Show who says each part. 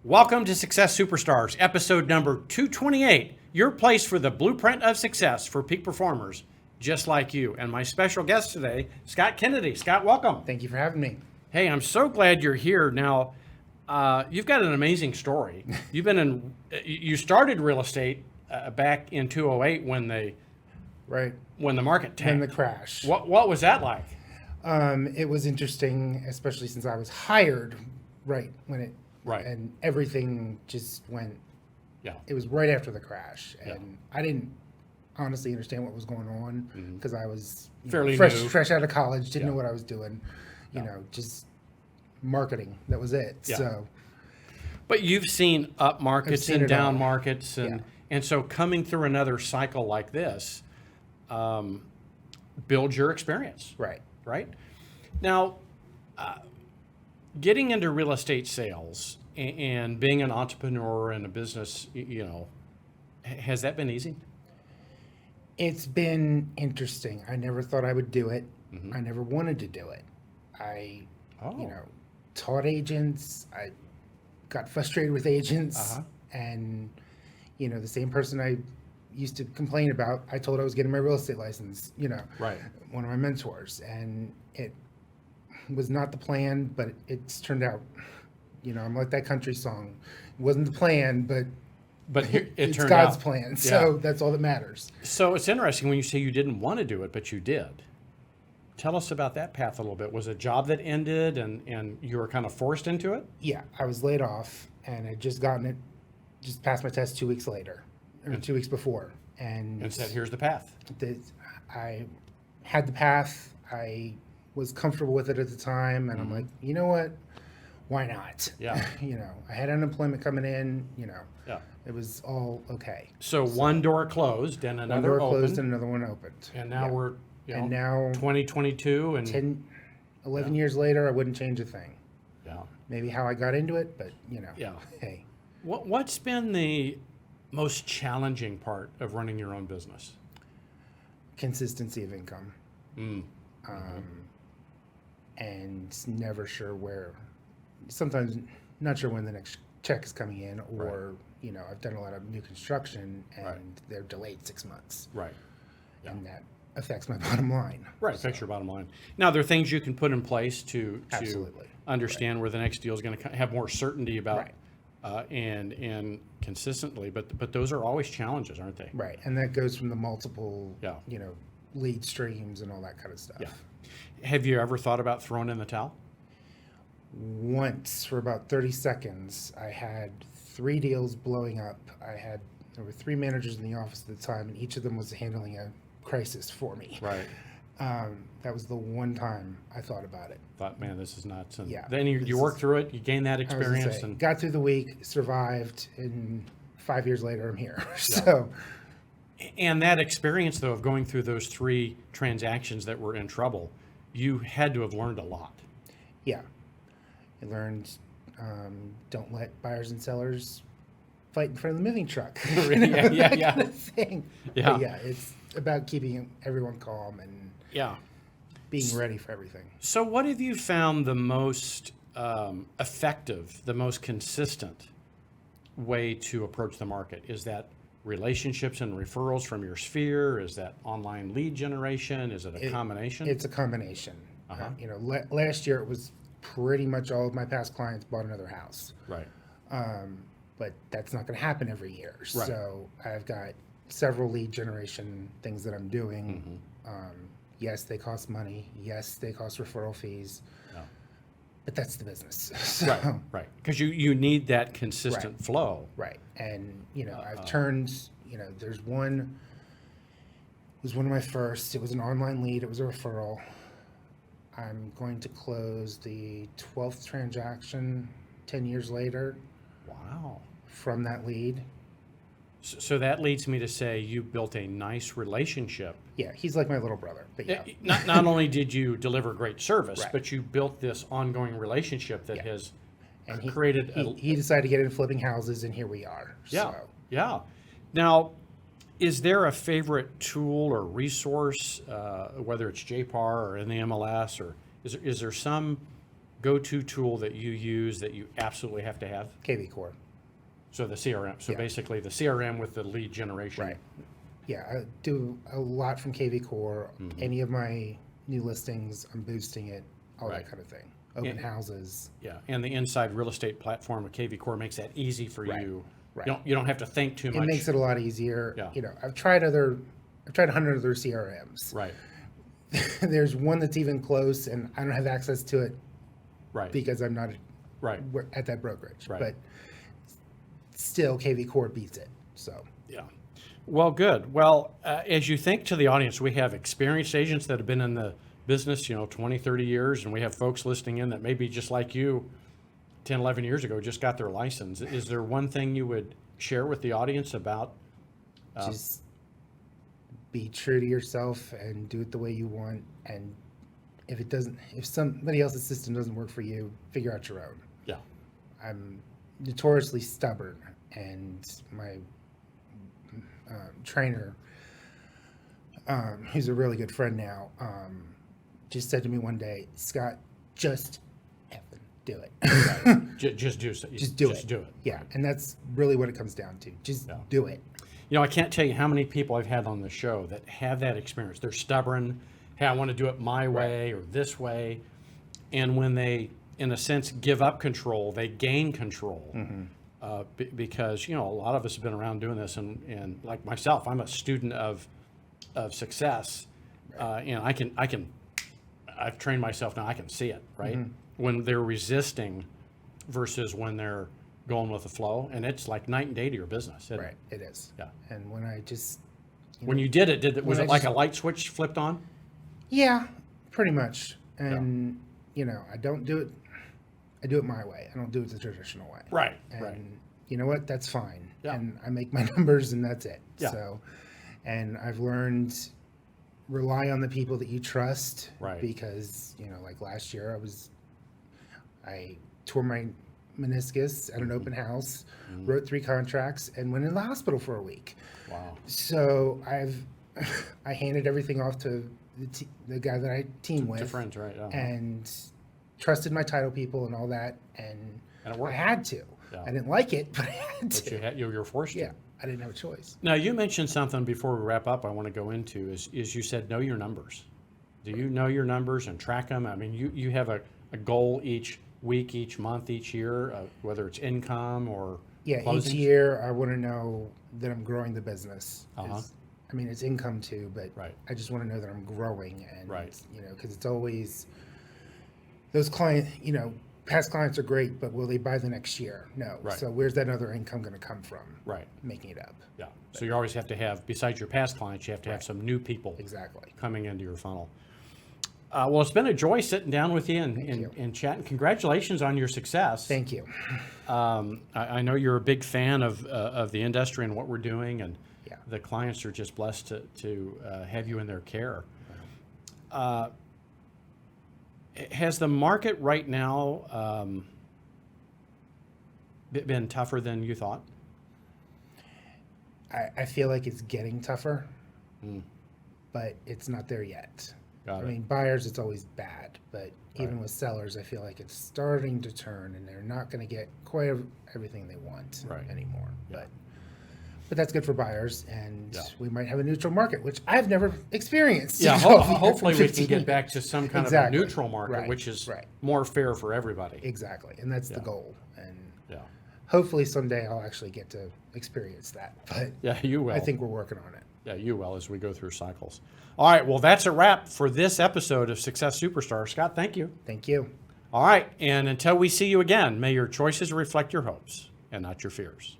Speaker 1: Welcome to Success Superstars, episode number 228, your place for the blueprint of success for peak performers just like you. And my special guest today, Scott Kennedy. Scott, welcome.
Speaker 2: Thank you for having me.
Speaker 1: Hey, I'm so glad you're here. Now, you've got an amazing story. You started real estate back in 2008 when the market tanked.
Speaker 2: And the crash.
Speaker 1: What was that like?
Speaker 2: It was interesting, especially since I was hired right when it, and everything just went, it was right after the crash. And I didn't honestly understand what was going on because I was fresh out of college, didn't know what I was doing, you know, just marketing. That was it. So,
Speaker 1: but you've seen up markets and down markets, and so coming through another cycle like this builds your experience. Right. Now, getting into real estate sales and being an entrepreneur in a business, you know, has that been easy?
Speaker 2: It's been interesting. I never thought I would do it. I never wanted to do it. You know, taught agents. I got frustrated with agents, and you know, the same person I used to complain about, I told I was getting my real estate license. You know, one of my mentors, and it was not the plan, but it's turned out. You know, I'm like that country song. It wasn't the plan, but it's God's plan. So that's all that matters.
Speaker 1: So it's interesting when you say you didn't want to do it, but you did. Tell us about that path a little bit. Was it a job that ended and you were kind of forced into it?
Speaker 2: Yeah, I was laid off and I'd just passed my test 2 weeks later, or 2 weeks before. And
Speaker 1: said, here's the path.
Speaker 2: I had the path. I was comfortable with it at the time. And I'm like, you know what? Why not? You know, I had unemployment coming in, you know. It was all okay.
Speaker 1: So one door closed and another opened.
Speaker 2: Closed and another one opened.
Speaker 1: And now we're,
Speaker 2: and now
Speaker 1: 2022 and
Speaker 2: 11 years later, I wouldn't change a thing.
Speaker 1: Yeah.
Speaker 2: Maybe how I got into it, but you know, hey.
Speaker 1: What's been the most challenging part of running your own business?
Speaker 2: Consistency of income. And never sure where, sometimes not sure when the next check is coming in, or you know, I've done a lot of new construction and they're delayed 6 months. And that affects my bottom line.
Speaker 1: Affects your bottom line. Now, there are things you can put in place to understand where the next deal is going to have more certainty about and consistently, but those are always challenges, aren't they?
Speaker 2: And that goes from the multiple, you know, lead streams and all that kind of stuff.
Speaker 1: Have you ever thought about throwing in the towel?
Speaker 2: Once, for about 30 seconds, I had 3 deals blowing up. There were 3 managers in the office at the time, and each of them was handling a crisis for me. That was the one time I thought about it.
Speaker 1: Thought, man, this is nuts. And then you work through it, you gain that experience.
Speaker 2: And got through the week, survived, and 5 years later, I'm here. So,
Speaker 1: and that experience, though, of going through those 3 transactions that were in trouble, you had to have learned a lot. I
Speaker 2: learned don't let buyers and sellers fight in front of the moving truck.
Speaker 1: That
Speaker 2: kind of thing. But it's about keeping everyone calm and being ready for everything.
Speaker 1: So what have you found the most effective, the most consistent way to approach the market? Is that relationships and referrals from your sphere? Is that online lead generation? Is it a combination?
Speaker 2: It's a combination. You know, last year it was pretty much all of my past clients bought another house. But that's not going to happen every year. So I've got several lead generation things that I'm doing. Yes, they cost money. Yes, they cost referral fees. But that's the business. So,
Speaker 1: Because you need that consistent flow.
Speaker 2: And, you know, I've turned, you know, there's one, it was one of my first. It was an online lead. It was a referral. I'm going to close the 12th transaction 10 years later.
Speaker 1: Wow.
Speaker 2: From that lead.
Speaker 1: So that leads me to say you built a nice relationship.
Speaker 2: Yeah, he's like my little brother. But
Speaker 1: Not only did you deliver great service, but you built this ongoing relationship that has created...
Speaker 2: He decided to get into flipping houses, and here we are.
Speaker 1: Now, is there a favorite tool or resource, whether it's JPAR or in the MLS, or is there some go-to tool that you use that you absolutely have to have?
Speaker 2: KV Core.
Speaker 1: So the CRM. So
Speaker 2: Yeah.
Speaker 1: basically the CRM with the lead generation.
Speaker 2: Right. Yeah, I do a lot from KV Core. Any of my new listings, I'm boosting it, all
Speaker 1: Right.
Speaker 2: that kind of thing. Open houses.
Speaker 1: Yeah, and the inside real estate platform of KV Core makes that easy for
Speaker 2: Right.
Speaker 1: you.
Speaker 2: Right.
Speaker 1: You don't have to think too
Speaker 2: It
Speaker 1: much.
Speaker 2: makes it a lot easier.
Speaker 1: Yeah.
Speaker 2: You know, I've tried 100 other CRMs.
Speaker 1: Right.
Speaker 2: There's one that's even close, and I don't have access to it
Speaker 1: Right.
Speaker 2: because I'm not
Speaker 1: Right.
Speaker 2: at that brokerage.
Speaker 1: Right.
Speaker 2: But still, KV Core beats it. So
Speaker 1: Yeah. Well, good. Well, as you think to the audience, we have experienced agents that have been in the business, 20, 30 years, and we have folks listening in that maybe just like you 10, 11 years ago just got their license. Is there one thing you would share with the audience about?
Speaker 2: just be true to yourself and do it the way you want. And if somebody else's system doesn't work for you, figure out your own.
Speaker 1: Yeah.
Speaker 2: I'm notoriously stubborn, and my trainer, who's a really good friend now, just said to me one day, Scott, just effing do it.
Speaker 1: Just do it.
Speaker 2: Just do it.
Speaker 1: Just do it.
Speaker 2: Yeah, and that's really what it comes down to. Just do it.
Speaker 1: I can't tell you how many people I've had on the show that have that experience. They're stubborn. Hey, I want to do it my way or this way. And when they, in a sense, give up control, they gain control. Because, a lot of us have been around doing this. And like myself, I'm a student of success. And I've trained myself now, I can see it, right? When they're resisting versus when they're going with the flow. And it's like night and day to your business. Isn't
Speaker 2: Right,
Speaker 1: it?
Speaker 2: it is.
Speaker 1: Yeah.
Speaker 2: And when I just,
Speaker 1: When you did it, was
Speaker 2: I
Speaker 1: it like
Speaker 2: just-
Speaker 1: a light switch flipped on?
Speaker 2: yeah, pretty much. And, I don't do it, I do it my way. I don't do it the traditional way.
Speaker 1: Right,
Speaker 2: And
Speaker 1: right.
Speaker 2: you know what? That's fine.
Speaker 1: Yeah.
Speaker 2: And I make my numbers and that's it.
Speaker 1: Yeah.
Speaker 2: So, and I've learned rely on the people that you trust.
Speaker 1: Right.
Speaker 2: Because, like last year I tore my meniscus at an open house, wrote 3 contracts, and went in the hospital for a week.
Speaker 1: Wow.
Speaker 2: So I handed everything off to the guy that I team with.
Speaker 1: To friends, right? Yeah.
Speaker 2: And trusted my title people and all that, and
Speaker 1: it
Speaker 2: I
Speaker 1: worked.
Speaker 2: had to.
Speaker 1: Yeah.
Speaker 2: I didn't like it, but I had
Speaker 1: But
Speaker 2: to.
Speaker 1: you were forced to.
Speaker 2: Yeah, I didn't have a choice.
Speaker 1: Now, you mentioned something before we wrap up I want to go into is you said know your numbers. Do you know your numbers and track them? I mean, you have a goal each week, each month, each year, whether it's income or
Speaker 2: Yeah,
Speaker 1: closings?
Speaker 2: each year I want to know that I'm growing the business.
Speaker 1: Uh-huh.
Speaker 2: I mean, it's income too, but
Speaker 1: Right.
Speaker 2: I just want to know that I'm growing. And,
Speaker 1: Right.
Speaker 2: because it's always those clients, past clients are great, but will they buy the next year? No.
Speaker 1: Right.
Speaker 2: So where's that other income going to come from?
Speaker 1: Right.
Speaker 2: Making it up.
Speaker 1: Yeah. So you always have to have, besides your past clients, you have to have some new people
Speaker 2: Exactly.
Speaker 1: coming into your funnel. Well, it's been a joy sitting down with you
Speaker 2: Thank you.
Speaker 1: and chatting. Congratulations on your success.
Speaker 2: Thank you.
Speaker 1: I know you're a big fan of the industry and what we're doing, and
Speaker 2: Yeah.
Speaker 1: the clients are just blessed to have you in their care. Has the market right now been tougher than you thought?
Speaker 2: I feel like it's getting tougher, but it's not there yet.
Speaker 1: Got
Speaker 2: I
Speaker 1: it.
Speaker 2: mean, buyers, it's always bad, but even with sellers, I feel like it's starting to turn, and they're not going to get quite everything they want anymore.
Speaker 1: Yeah.
Speaker 2: But that's good for buyers, and
Speaker 1: Yeah.
Speaker 2: we might have a neutral market, which I've never experienced.
Speaker 1: Yeah,
Speaker 2: in 12 years,
Speaker 1: hopefully we can
Speaker 2: 15
Speaker 1: get back
Speaker 2: years.
Speaker 1: to some kind
Speaker 2: Exactly.
Speaker 1: of a neutral market,
Speaker 2: Right,
Speaker 1: which is
Speaker 2: right.
Speaker 1: more fair for everybody.
Speaker 2: Exactly, and that's
Speaker 1: Yeah.
Speaker 2: the goal. And
Speaker 1: Yeah,
Speaker 2: hopefully someday I'll actually get to experience that. But
Speaker 1: yeah, you will.
Speaker 2: I think we're working on it.
Speaker 1: Yeah, you will as we go through cycles. All right, well, that's a wrap for this episode of Success Superstar. Scott, thank you.
Speaker 2: Thank you.
Speaker 1: All right, and until we see you again, may your choices reflect your hopes and not your fears.